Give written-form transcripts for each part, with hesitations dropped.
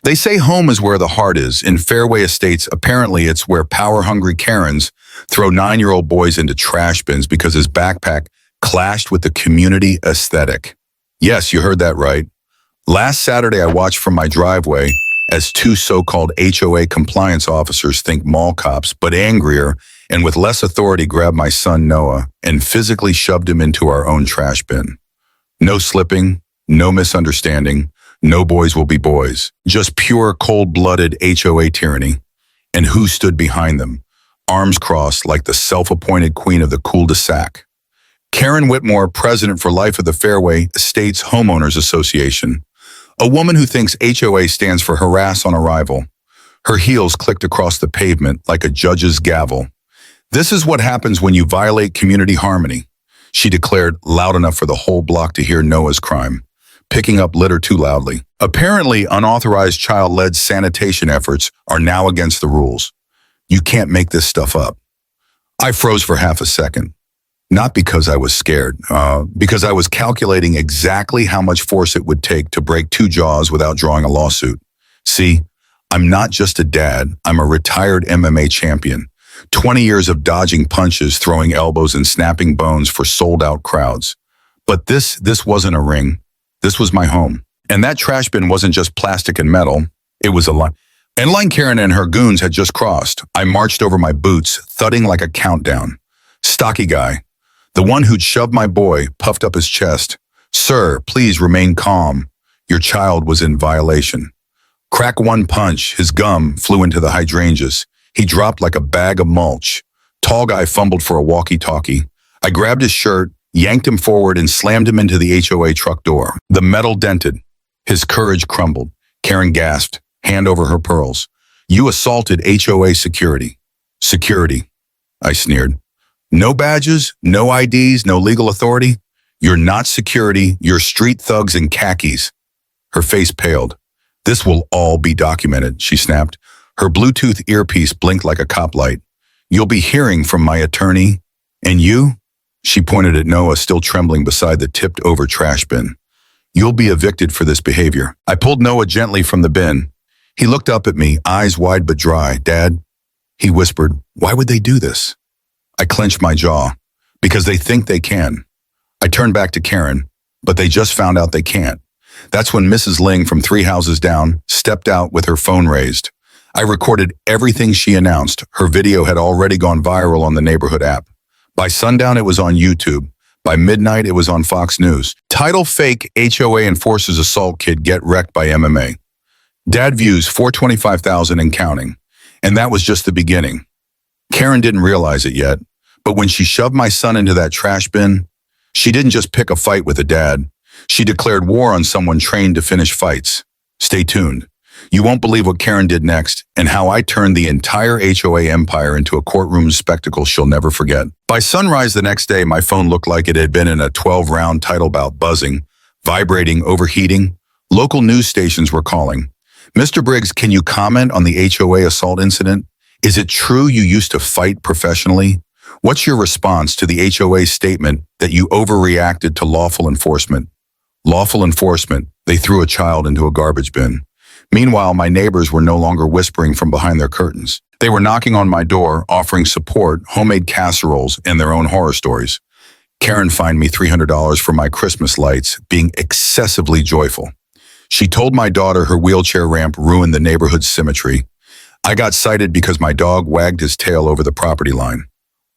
They say home is where the heart is. In Fairway Estates, apparently it's where power-hungry Karens throw 9-year-old boys into trash bins because his backpack clashed with the community aesthetic. Yes, you heard that right. Last Saturday, I watched from my driveway as two so-called HOA compliance officers, think mall cops, but angrier and with less authority, grabbed my son Noah and physically shoved him into our own trash bin. No slipping, no misunderstanding, no boys will be boys. Just pure cold-blooded HOA tyranny. And who stood behind them? Arms crossed like the self-appointed queen of the cul-de-sac. Karen Whitmore, president for life of the Fairway Estates Homeowners Association. A woman who thinks HOA stands for harass on arrival. Her heels clicked across the pavement like a judge's gavel. This is what happens when you violate community harmony, she declared, loud enough for the whole block to hear Noah's crime, picking up litter too loudly. Apparently, unauthorized child-led sanitation efforts are now against the rules. You can't make this stuff up. I froze for half a second. Not because I was scared, because I was calculating exactly how much force it would take to break two jaws without drawing a lawsuit. See, I'm not just a dad, I'm a retired MMA champion. 20 years of dodging punches, throwing elbows, and snapping bones for sold-out crowds. But this wasn't a ring. This was my home. And that trash bin wasn't just plastic and metal. It was a line. And line Karen and her goons had just crossed. I marched over my boots, thudding like a countdown. Stocky guy. The one who'd shoved my boy puffed up his chest. Sir, please remain calm. Your child was in violation. Crack one punch, his gum flew into the hydrangeas. He dropped like a bag of mulch. Tall guy fumbled for a walkie-talkie. I grabbed his shirt, yanked him forward, and slammed him into the HOA truck door. The metal dented. His courage crumbled. Karen gasped, hand over her pearls. You assaulted HOA security. Security, I sneered. No badges, no IDs, no legal authority. You're not security, you're street thugs in khakis. Her face paled. This will all be documented, she snapped. Her Bluetooth earpiece blinked like a cop light. You'll be hearing from my attorney. And you? She pointed at Noah, still trembling beside the tipped-over trash bin. You'll be evicted for this behavior. I pulled Noah gently from the bin. He looked up at me, eyes wide but dry. Dad, he whispered, why would they do this? I clenched my jaw. Because they think they can. I turned back to Karen, but they just found out they can't. That's when Mrs. Ling from 3 houses down stepped out with her phone raised. I recorded everything she announced. Her video had already gone viral on the neighborhood app. By sundown, it was on YouTube. By midnight, it was on Fox News. Title fake HOA enforces assault kid get wrecked by MMA. Dad views 425,000 and counting. And that was just the beginning. Karen didn't realize it yet, but when she shoved my son into that trash bin, she didn't just pick a fight with a dad. She declared war on someone trained to finish fights. Stay tuned. You won't believe what Karen did next and how I turned the entire HOA empire into a courtroom spectacle she'll never forget. By sunrise the next day, my phone looked like it had been in a 12-round title bout, buzzing, vibrating, overheating. Local news stations were calling. Mr. Briggs, can you comment on the HOA assault incident? Is it true you used to fight professionally? What's your response to the HOA statement that you overreacted to lawful enforcement? Lawful enforcement, they threw a child into a garbage bin. Meanwhile, my neighbors were no longer whispering from behind their curtains. They were knocking on my door, offering support, homemade casseroles, and their own horror stories. Karen fined me $300 for my Christmas lights, being excessively joyful. She told my daughter her wheelchair ramp ruined the neighborhood's symmetry. I got cited because my dog wagged his tail over the property line.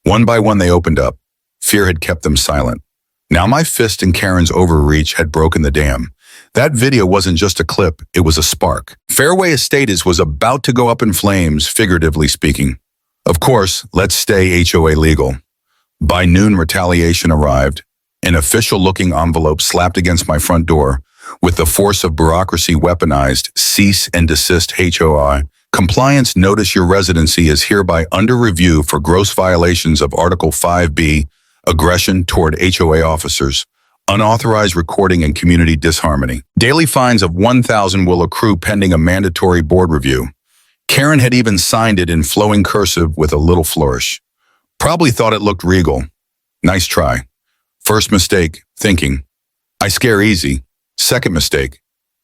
One by one, they opened up. Fear had kept them silent. Now my fist in Karen's overreach had broken the dam. That video wasn't just a clip, it was a spark. Fairway Estates was about to go up in flames, figuratively speaking. Of course, let's stay HOA legal. By noon, retaliation arrived. An official-looking envelope slapped against my front door. With the force of bureaucracy weaponized, cease and desist HOA. Compliance notice your residency is hereby under review for gross violations of Article 5B, aggression toward HOA officers, unauthorized recording and community disharmony. Daily fines of $1,000 will accrue pending a mandatory board review. Karen had even signed it in flowing cursive with a little flourish. Probably thought it looked regal. Nice try. First mistake, thinking. I scare easy. Second mistake,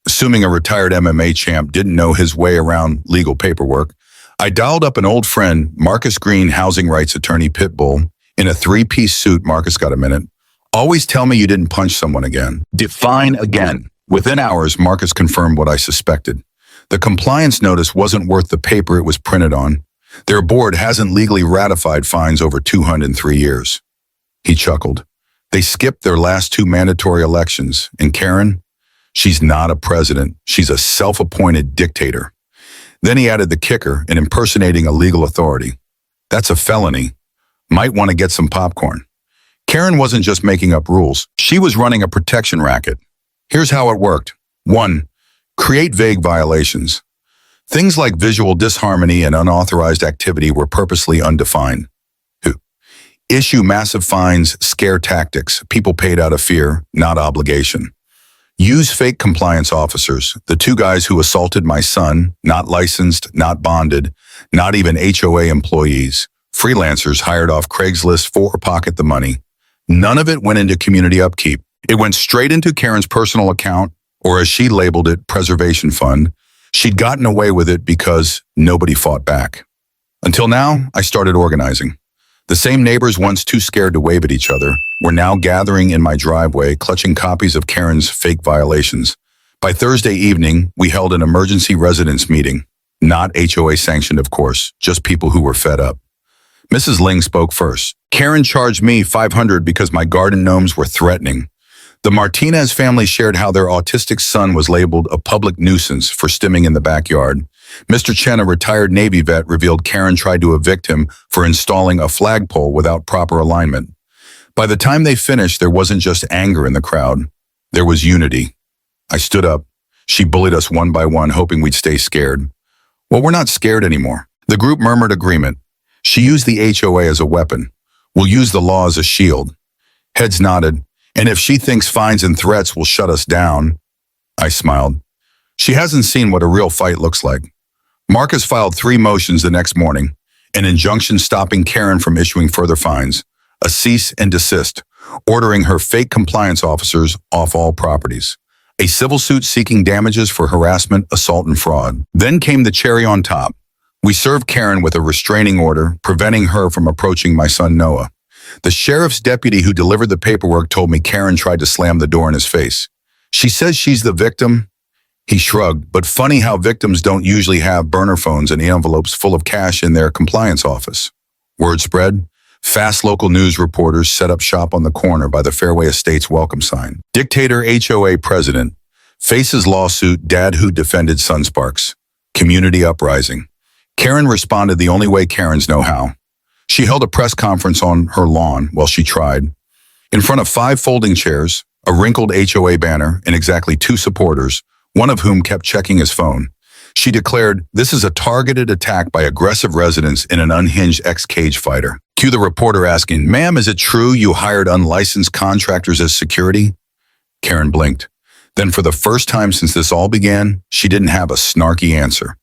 Assuming a retired MMA champ didn't know his way around legal paperwork, I dialed up an old friend, Marcus Green, housing rights attorney Pitbull, in a three-piece suit. Marcus, got a minute? Always tell me you didn't punch someone again. Define again. Within hours, Marcus confirmed what I suspected. The compliance notice wasn't worth the paper it was printed on. Their board hasn't legally ratified fines over 203 years. He chuckled. They skipped their last two mandatory elections, and Karen, she's not a president. She's a self-appointed dictator. Then he added the kicker in impersonating a legal authority. That's a felony. Might want to get some popcorn. Karen wasn't just making up rules. She was running a protection racket. Here's how it worked. 1. Create vague violations. Things like visual disharmony and unauthorized activity were purposely undefined. 2. Issue massive fines, scare tactics. People paid out of fear, not obligation. Use fake compliance officers, the two guys who assaulted my son, not licensed, not bonded, not even HOA employees, freelancers hired off Craigslist for pocket the money. None of it went into community upkeep. It went straight into Karen's personal account, or as she labeled it, preservation fund. She'd gotten away with it because nobody fought back. Until now, I started organizing. The same neighbors once too scared to wave at each other were now gathering in my driveway, clutching copies of Karen's fake violations. By Thursday evening, we held an emergency residence meeting. Not HOA sanctioned, of course, just people who were fed up. Mrs. Ling spoke first. Karen charged me $500 because my garden gnomes were threatening. The Martinez family shared how their autistic son was labeled a public nuisance for stimming in the backyard. Mr. Chen, a retired Navy vet, revealed Karen tried to evict him for installing a flagpole without proper alignment. By the time they finished, there wasn't just anger in the crowd. There was unity. I stood up. She bullied us one by one, hoping we'd stay scared. Well, we're not scared anymore. The group murmured agreement. She used the HOA as a weapon. We'll use the law as a shield. Heads nodded. And if she thinks fines and threats will shut us down, I smiled. She hasn't seen what a real fight looks like. Marcus filed 3 motions the next morning, an injunction stopping Karen from issuing further fines, a cease and desist, ordering her fake compliance officers off all properties, a civil suit seeking damages for harassment, assault, and fraud. Then came the cherry on top. We served Karen with a restraining order, preventing her from approaching my son Noah. The sheriff's deputy who delivered the paperwork told me Karen tried to slam the door in his face. She says she's the victim. He shrugged, but funny how victims don't usually have burner phones and envelopes full of cash in their compliance office. Word spread. Fast local news reporters set up shop on the corner by the Fairway Estates welcome sign. Dictator HOA president faces lawsuit, dad who defended Sunsparks. Community uprising. Karen responded the only way Karens know how. She held a press conference on her lawn while she tried. In front of 5 folding chairs, a wrinkled HOA banner, and exactly 2 supporters, one of whom kept checking his phone. She declared, "This is a targeted attack by aggressive residents in an unhinged ex-cage fighter." Cue the reporter asking, "Ma'am, is it true you hired unlicensed contractors as security?" Karen blinked. Then for the first time since this all began, she didn't have a snarky answer.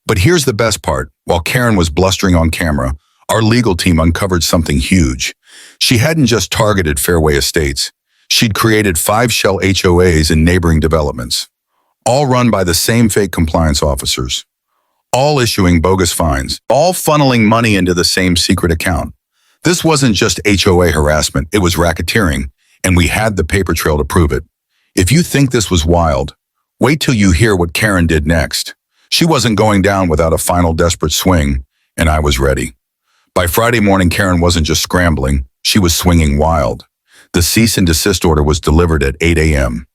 But here's the best part. While Karen was blustering on camera, our legal team uncovered something huge. She hadn't just targeted Fairway Estates. She'd created 5 shell HOAs in neighboring developments, all run by the same fake compliance officers, all issuing bogus fines, all funneling money into the same secret account. This wasn't just HOA harassment, it was racketeering, and we had the paper trail to prove it. If you think this was wild, wait till you hear what Karen did next. She wasn't going down without a final desperate swing, and I was ready. By Friday morning, Karen wasn't just scrambling, she was swinging wild. The cease and desist order was delivered at 8 a.m.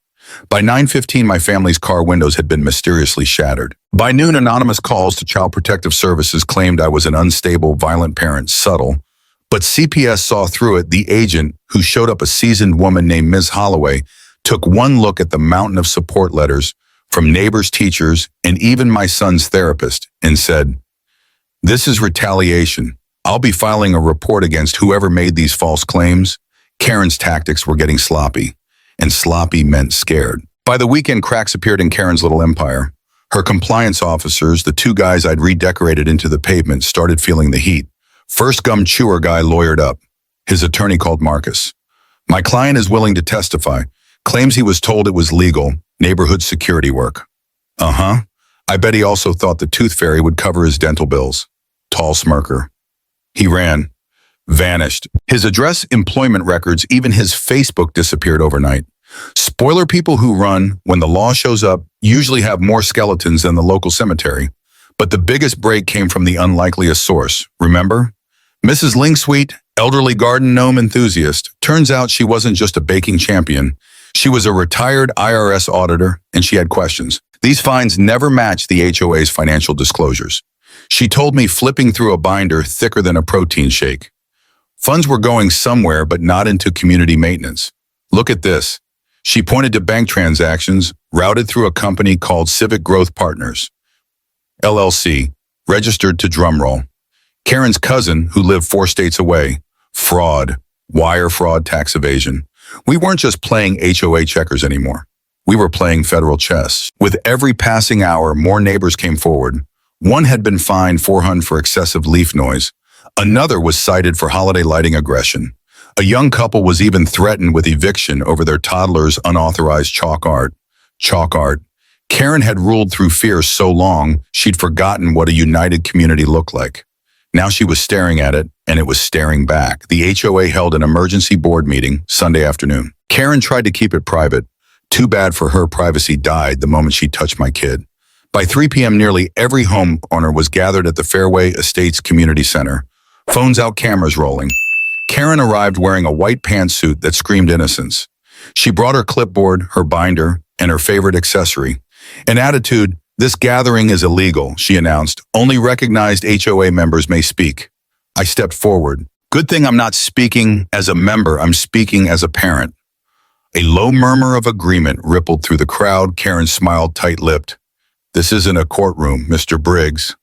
By 9:15, my family's car windows had been mysteriously shattered. By noon, anonymous calls to Child Protective Services claimed I was an unstable, violent parent, subtle. But CPS saw through it. The agent, who showed up a seasoned woman named Ms. Holloway, took one look at the mountain of support letters from neighbors, teachers, and even my son's therapist, and said, "This is retaliation. I'll be filing a report against whoever made these false claims." Karen's tactics were getting sloppy, and sloppy meant scared. By the weekend, cracks appeared in Karen's little empire. Her compliance officers, the 2 guys I'd redecorated into the pavement, started feeling the heat. First gum chewer guy lawyered up. His attorney called Marcus. "My client is willing to testify, claims he was told it was legal, Neighborhood security work. Uh-huh. I bet he also thought the tooth fairy would cover his dental bills. Tall smirker. He ran. Vanished. His address, employment records, even his Facebook disappeared overnight. Spoiler: people who run when the law shows up usually have more skeletons than the local cemetery. But the biggest break came from the unlikeliest source. Remember? Mrs. Lingsweet, elderly garden gnome enthusiast. Turns out she wasn't just a baking champion. She was a retired IRS auditor, and she had questions. These fines never matched the HOA's financial disclosures. She told me, flipping through a binder thicker than a protein shake. Funds were going somewhere, but not into community maintenance. Look at this. She pointed to bank transactions routed through a company called Civic Growth Partners, LLC, registered to drumroll. Karen's cousin, who lived 4 states away. Fraud. Wire fraud, tax evasion. We weren't just playing HOA checkers anymore. We were playing federal chess. With every passing hour, more neighbors came forward. One had been fined $400 for excessive leaf noise. Another was cited for holiday lighting aggression. A young couple was even threatened with eviction over their toddler's unauthorized chalk art. Chalk art. Karen had ruled through fear so long, she'd forgotten what a united community looked like. Now she was staring at it, and it was staring back. The HOA held an emergency board meeting Sunday afternoon. Karen tried to keep it private. Too bad for her, privacy died the moment she touched my kid. By 3 p.m., nearly every homeowner was gathered at the Fairway Estates Community Center. Phones out, cameras rolling. Karen arrived wearing a white pantsuit that screamed innocence. She brought her clipboard, her binder, and her favorite accessory. An attitude: "This gathering is illegal," she announced. "Only recognized HOA members may speak." I stepped forward. Good thing I'm not speaking as a member, I'm speaking as a parent. A low murmur of agreement rippled through the crowd. Karen smiled tight-lipped. "This isn't a courtroom, Mr. Briggs."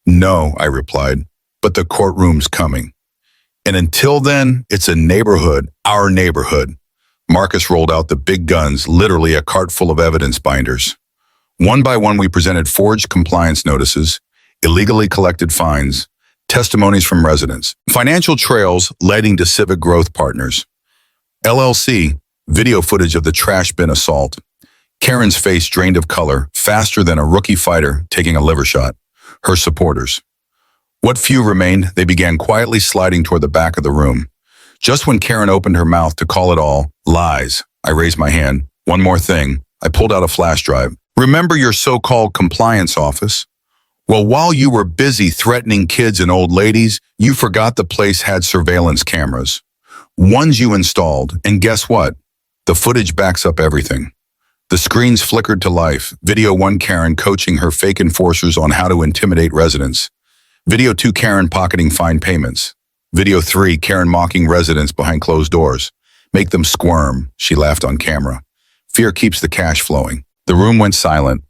"No," I replied, "but the courtroom's coming. And until then, it's a neighborhood, our neighborhood." Marcus rolled out the big guns, literally a cart full of evidence binders. One by one, we presented forged compliance notices, illegally collected fines, testimonies from residents, financial trails leading to Civic Growth Partners, LLC, video footage of the trash bin assault. Karen's face drained of color, faster than a rookie fighter taking a liver shot. Her supporters. What few remained, they began quietly sliding toward the back of the room. Just when Karen opened her mouth to call it all lies, I raised my hand. "One more thing." I pulled out a flash drive. "Remember your so-called compliance office? Well, while you were busy threatening kids and old ladies, you forgot the place had surveillance cameras. Ones you installed, and guess what? The footage backs up everything." The screens flickered to life. Video 1, Karen coaching her fake enforcers on how to intimidate residents. Video 2, Karen pocketing fine payments. Video 3, Karen mocking residents behind closed doors. "Make them squirm," she laughed on camera. "Fear keeps the cash flowing." The room went silent.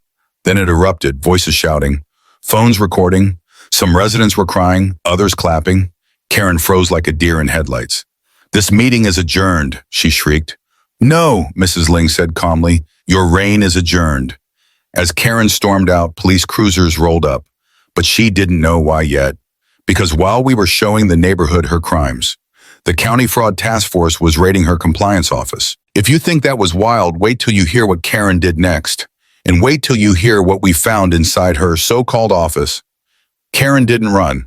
Then it erupted, voices shouting, phones recording. Some residents were crying, others clapping. Karen froze like a deer in headlights. "This meeting is adjourned," she shrieked. "No," Mrs. Ling said calmly. "Your reign is adjourned." As Karen stormed out, police cruisers rolled up. But she didn't know why yet. Because while we were showing the neighborhood her crimes, the County Fraud Task Force was raiding her compliance office. If you think that was wild, wait till you hear what Karen did next. And wait till you hear what we found inside her so-called office. Karen didn't run.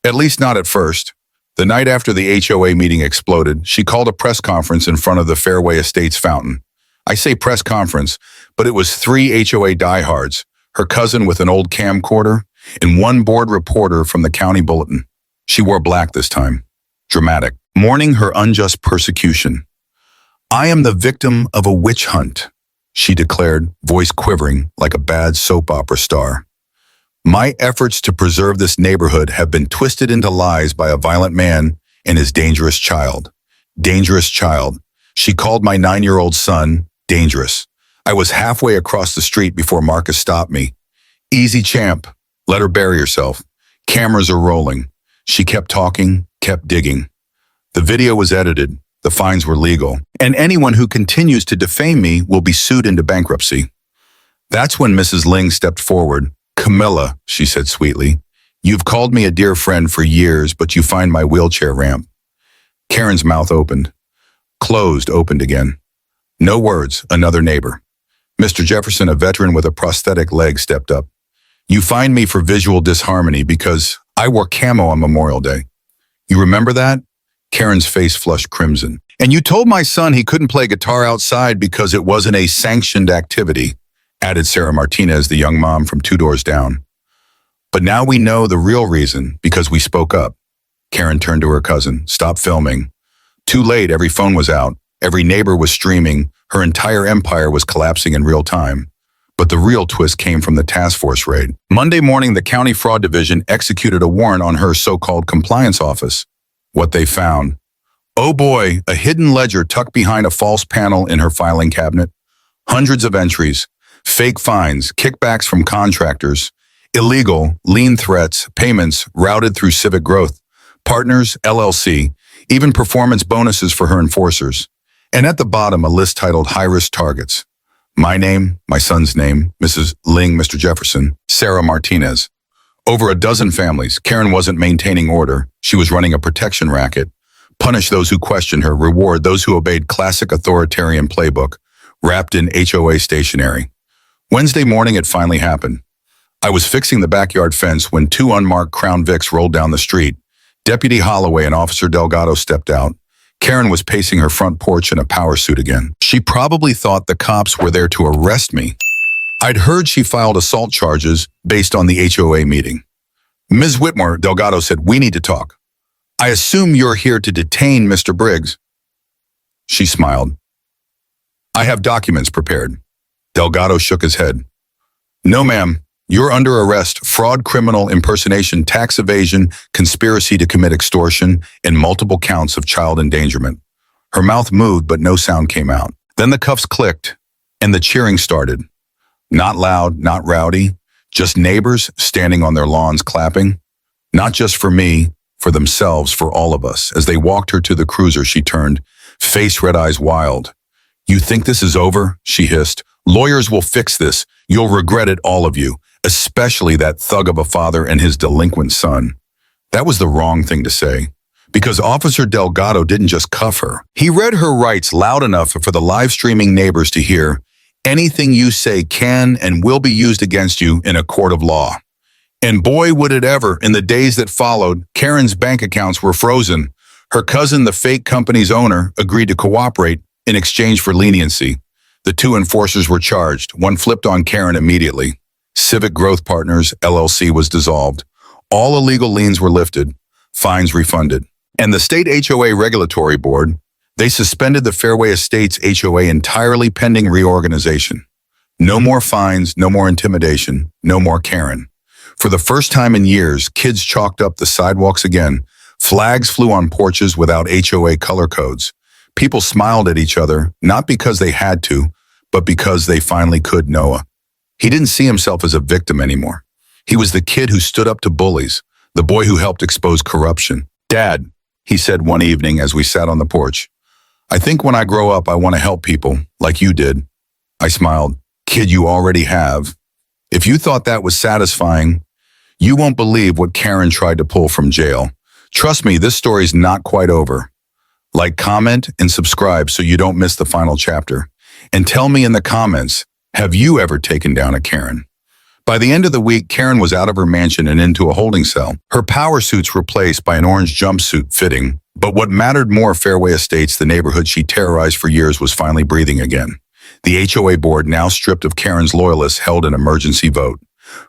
At least not at first. The night after the HOA meeting exploded, she called a press conference in front of the Fairway Estates fountain. I say press conference, but it was 3 HOA diehards, her cousin with an old camcorder, and 1 board reporter from the county bulletin. She wore black this time. Dramatic. Mourning her unjust persecution. "I am the victim of a witch hunt," she declared, voice quivering like a bad soap opera star. "My efforts to preserve this neighborhood have been twisted into lies by a violent man and his dangerous child. Dangerous child. She called my 9-year-old son dangerous. I was halfway across the street before Marcus stopped me. Easy, champ. Let her bury herself. Cameras are rolling." She kept talking, kept digging. The video was edited. The fines were legal. "And anyone who continues to defame me will be sued into bankruptcy." That's when Mrs. Ling stepped forward. "Camilla," she said sweetly, "you've called me a dear friend for years, but you find my wheelchair ramp." Karen's mouth opened. Closed, opened again. No words, another neighbor. Mr. Jefferson, a veteran with a prosthetic leg, stepped up. You find me for visual disharmony because I wore camo on Memorial Day. You remember that? Karen's face flushed crimson. And you told my son he couldn't play guitar outside because it wasn't a sanctioned activity, added Sarah Martinez, the young mom from 2 doors down. But now we know the real reason, because we spoke up. Karen turned to her cousin. Stop filming. Too late, every phone was out. Every neighbor was streaming. Her entire empire was collapsing in real time. But the real twist came from the task force raid. Monday morning, the County Fraud Division executed a warrant on her so-called compliance office. What they found. Oh boy, a hidden ledger tucked behind a false panel in her filing cabinet. Hundreds of entries, fake fines, kickbacks from contractors, illegal, lien threats, payments routed through Civic Growth, Partners, LLC, even performance bonuses for her enforcers. And at the bottom, a list titled High-Risk Targets. My name, my son's name, Mrs. Ling, Mr. Jefferson, Sarah Martinez. Over a dozen families. Karen wasn't maintaining order. She was running a protection racket. Punish those who questioned her, reward those who obeyed classic authoritarian playbook, wrapped in HOA stationery. Wednesday morning, it finally happened. I was fixing the backyard fence when 2 unmarked Crown Vics rolled down the street. Deputy Holloway and Officer Delgado stepped out. Karen was pacing her front porch in a power suit again. She probably thought the cops were there to arrest me. I'd heard she filed assault charges based on the HOA meeting. Ms. Whitmore, Delgado said, we need to talk. I assume you're here to detain Mr. Briggs. She smiled. I have documents prepared. Delgado shook his head. No, ma'am. You're under arrest, fraud, criminal impersonation, tax evasion, conspiracy to commit extortion, and multiple counts of child endangerment. Her mouth moved, but no sound came out. Then the cuffs clicked, and the cheering started. Not loud, not rowdy, just neighbors standing on their lawns clapping. Not just for me, for themselves, for all of us. As they walked her to the cruiser, she turned, face, red eyes wild. You think this is over? She hissed. Lawyers will fix this. You'll regret it, all of you. Especially that thug of a father and his delinquent son. That was the wrong thing to say, because Officer Delgado didn't just cuff her. He read her rights loud enough for the live streaming neighbors to hear. Anything you say can and will be used against you in a court of law. And boy, would it ever. In the days that followed, Karen's bank accounts were frozen. Her cousin, the fake company's owner, agreed to cooperate in exchange for leniency. The 2 enforcers were charged. One flipped on Karen immediately. Civic Growth Partners, LLC was dissolved. All illegal liens were lifted, fines refunded. And the State HOA Regulatory Board, they suspended the Fairway Estates HOA entirely pending reorganization. No more fines, no more intimidation, no more Karen. For the first time in years, kids chalked up the sidewalks again. Flags flew on porches without HOA color codes. People smiled at each other, not because they had to, but because they finally could. Noah. He didn't see himself as a victim anymore. He was the kid who stood up to bullies, the boy who helped expose corruption. Dad, he said one evening as we sat on the porch, I think when I grow up, I want to help people, like you did. I smiled. Kid, you already have. If you thought that was satisfying, you won't believe what Karen tried to pull from jail. Trust me, this story's not quite over. Like, comment, and subscribe so you don't miss the final chapter. And tell me in the comments, have you ever taken down a Karen? By the end of the week, Karen was out of her mansion and into a holding cell. Her power suits replaced by an orange jumpsuit fitting. But what mattered more, Fairway Estates, the neighborhood she terrorized for years, was finally breathing again. The HOA board, now stripped of Karen's loyalists, held an emergency vote.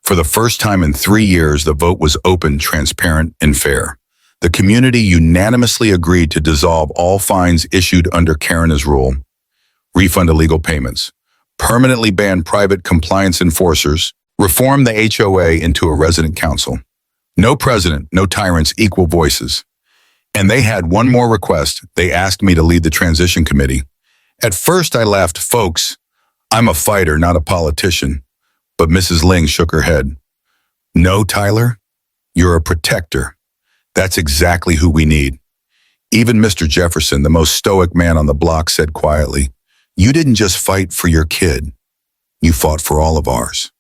For the first time in 3 years, the vote was open, transparent, and fair. The community unanimously agreed to dissolve all fines issued under Karen's rule, refund illegal payments, permanently ban private compliance enforcers, reform the HOA into a resident council. No president, no tyrants, equal voices. And they had one more request. They asked me to lead the transition committee. At first I laughed, folks, I'm a fighter, not a politician. But Mrs. Ling shook her head. No, Tyler, you're a protector. That's exactly who we need. Even Mr. Jefferson, the most stoic man on the block, said quietly, you didn't just fight for your kid. You fought for all of ours.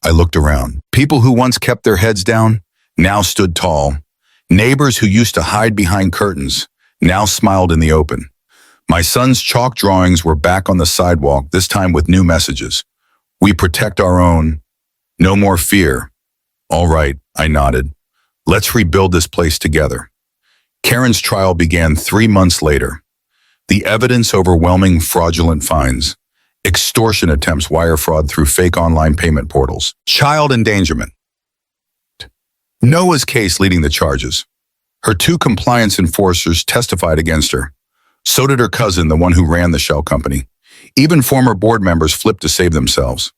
I looked around. People who once kept their heads down now stood tall. Neighbors who used to hide behind curtains now smiled in the open. My son's chalk drawings were back on the sidewalk, this time with new messages. We protect our own. No more fear. All right, I nodded. Let's rebuild this place together. Karen's trial began 3 months later. The evidence overwhelming fraudulent fines, extortion attempts, wire fraud through fake online payment portals, child endangerment. Noah's case leading the charges. Her 2 compliance enforcers testified against her. So did her cousin, the one who ran the shell company. Even former board members flipped to save themselves.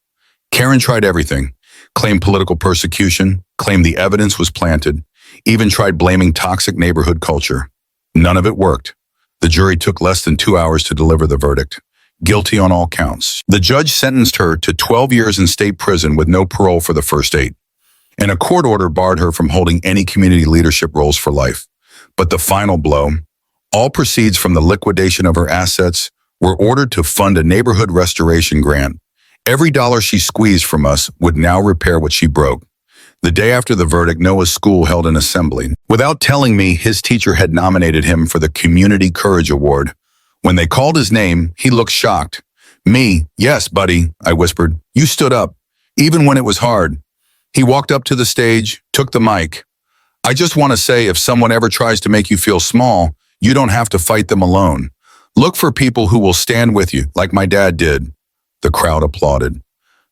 Karen tried everything. Claimed political persecution, claimed the evidence was planted, even tried blaming toxic neighborhood culture. None of it worked. The jury took less than 2 hours to deliver the verdict. Guilty on all counts. The judge sentenced her to 12 years in state prison with no parole for the first 8. And a court order barred her from holding any community leadership roles for life. But the final blow, all proceeds from the liquidation of her assets were ordered to fund a neighborhood restoration grant. Every dollar she squeezed from us would now repair what she broke. The day after the verdict, Noah's school held an assembly. Without telling me, his teacher had nominated him for the Community Courage Award. When they called his name, he looked shocked. Me, yes, buddy, I whispered. You stood up, even when it was hard. He walked up to the stage, took the mic. I just want to say, if someone ever tries to make you feel small, you don't have to fight them alone. Look for people who will stand with you, like my dad did. The crowd applauded.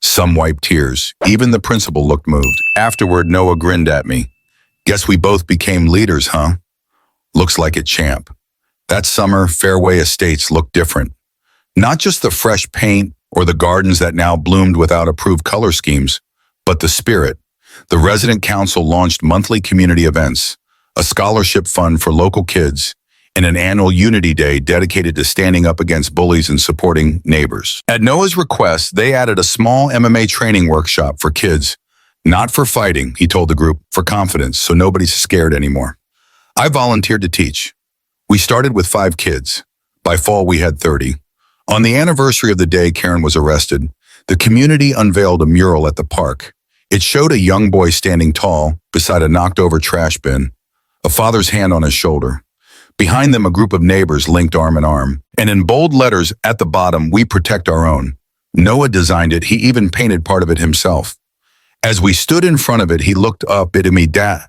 Some wiped tears. Even the principal looked moved. Afterward, Noah grinned at me. Guess we both became leaders, huh? Looks like it, champ. That summer, Fairway Estates looked different. Not just the fresh paint or the gardens that now bloomed without approved color schemes, but the spirit. The resident council launched monthly community events, a scholarship fund for local kids, and an annual Unity Day dedicated to standing up against bullies and supporting neighbors. At Noah's request, they added a small MMA training workshop for kids. Not for fighting, he told the group, for confidence, so nobody's scared anymore. I volunteered to teach. We started with 5 kids. By fall, we had 30. On the anniversary of the day Karen was arrested, the community unveiled a mural at the park. It showed a young boy standing tall beside a knocked-over trash bin, a father's hand on his shoulder. Behind them, a group of neighbors linked arm in arm. And in bold letters at the bottom, we protect our own. Noah designed it. He even painted part of it himself. As we stood in front of it, he looked up at me. Dad,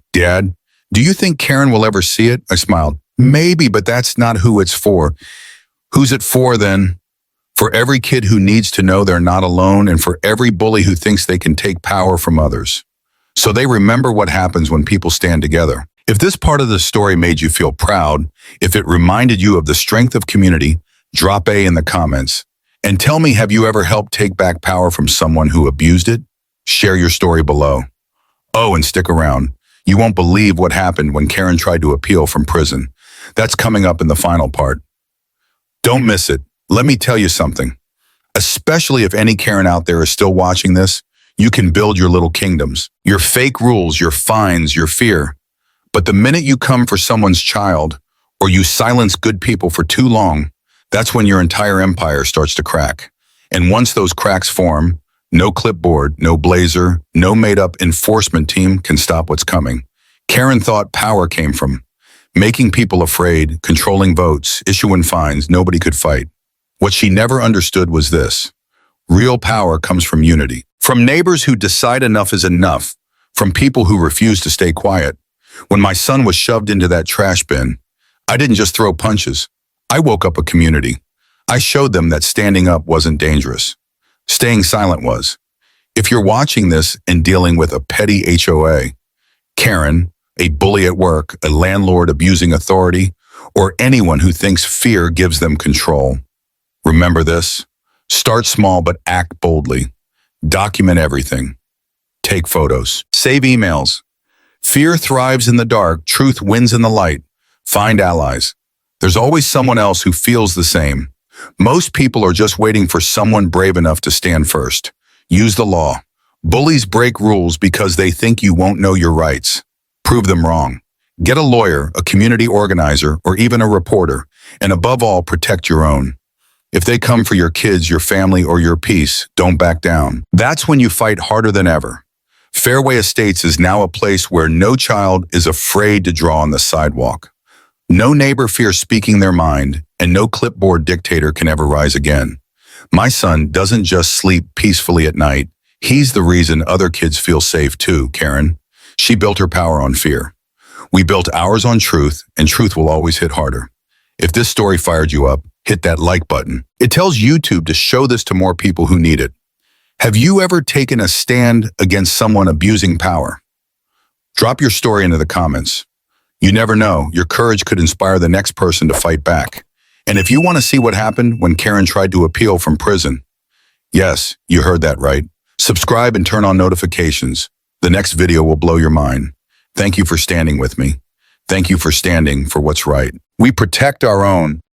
do you think Karen will ever see it? I smiled. Maybe, but that's not who it's for. Who's it for then? For every kid who needs to know they're not alone, and for every bully who thinks they can take power from others. So they remember what happens when people stand together. If this part of the story made you feel proud, if it reminded you of the strength of community, drop A in the comments. And tell me, have you ever helped take back power from someone who abused it? Share your story below. Oh, and stick around. You won't believe what happened when Karen tried to appeal from prison. That's coming up in the final part. Don't miss it. Let me tell you something. Especially if any Karen out there is still watching this, you can build your little kingdoms. Your fake rules, your fines, your fear. But the minute you come for someone's child, or you silence good people for too long, that's when your entire empire starts to crack. And once those cracks form, no clipboard, no blazer, no made-up enforcement team can stop what's coming. Karen thought power came from making people afraid, controlling votes, issuing fines nobody could fight. What she never understood was this. Real power comes from unity. From neighbors who decide enough is enough. From people who refuse to stay quiet. When my son was shoved into that trash bin, I didn't just throw punches. I woke up a community. I showed them that standing up wasn't dangerous. Staying silent was. If you're watching this and dealing with a petty HOA, Karen, a bully at work, a landlord abusing authority, or anyone who thinks fear gives them control, remember this. Start small but act boldly. Document everything. Take photos. Save emails. Fear thrives in the dark. Truth wins in the light. Find allies. There's always someone else who feels the same. Most people are just waiting for someone brave enough to stand first. Use the law. Bullies break rules because they think you won't know your rights. Prove them wrong. Get a lawyer, a community organizer, or even a reporter. And above all, protect your own. If they come for your kids, your family, or your peace, don't back down. That's when you fight harder than ever. Fairway Estates is now a place where no child is afraid to draw on the sidewalk. No neighbor fears speaking their mind, and no clipboard dictator can ever rise again. My son doesn't just sleep peacefully at night. He's the reason other kids feel safe too, Karen. She built her power on fear. We built ours on truth, and truth will always hit harder. If this story fired you up, hit that like button. It tells YouTube to show this to more people who need it. Have you ever taken a stand against someone abusing power? Drop your story into the comments. You never know, your courage could inspire the next person to fight back. And if you want to see what happened when Karen tried to appeal from prison, yes, you heard that right. Subscribe and turn on notifications. The next video will blow your mind. Thank you for standing with me. Thank you for standing for what's right. We protect our own,